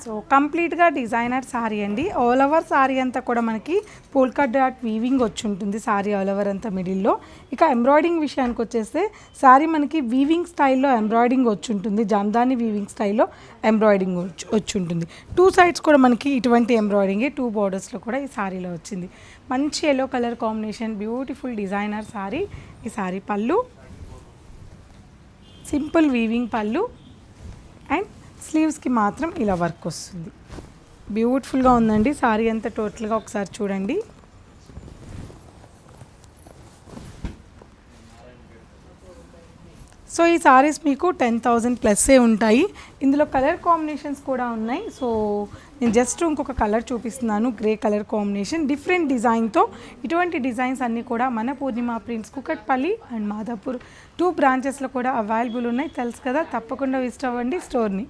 So కంప్లీట్గా designer sari అండి. All over sari అంతా కూడా మనకి పోల్కా డాట్ వీవింగ్ వచ్చి ఉంటుంది శారీ ఆల్ ఓవర్ అంతా మిడిల్లో. ఇక ఎంబ్రాయిడింగ్ విషయానికి వచ్చేస్తే శారీ మనకి వీవింగ్ స్టైల్లో ఎంబ్రాయిడింగ్ వచ్చి ఉంటుంది, జామ్దాని వీవింగ్ స్టైల్లో ఎంబ్రాయిడింగ్ వచ్చి ఉంటుంది. 2 సైడ్స్ కూడా మనకి ఇటువంటి ఎంబ్రాయిడింగే 2 బోర్డర్స్లో కూడా ఈ శారీలో వచ్చింది. మంచి yellow colour combination, beautiful designer sari. ఈ శారీ పళ్ళు సింపుల్ వీవింగ్ పళ్ళు అండ్ స్లీవ్స్కి మాత్రం ఇలా వర్క్ వస్తుంది. బ్యూటిఫుల్గా ఉందండి శారీ అంతా టోటల్గా. ఒకసారి చూడండి. సో ఈ సారీస్ మీకు 10,000 ప్లస్సే ఉంటాయి. ఇందులో కలర్ కాంబినేషన్స్ కూడా ఉన్నాయి. సో నేను జస్ట్ ఇంకొక కలర్ చూపిస్తున్నాను, గ్రే కలర్ కాంబినేషన్ డిఫరెంట్ డిజైన్తో. ఇటువంటి డిజైన్స్ అన్నీ కూడా మన పూర్ణిమ ప్రింట్స్ కుకట్పల్లి అండ్ మాదాపూర్ 2 బ్రాంచెస్లో కూడా అవైలబుల్ ఉన్నాయి. తెలుసు కదా, తప్పకుండా విజిట్ అవ్వండి స్టోర్ని.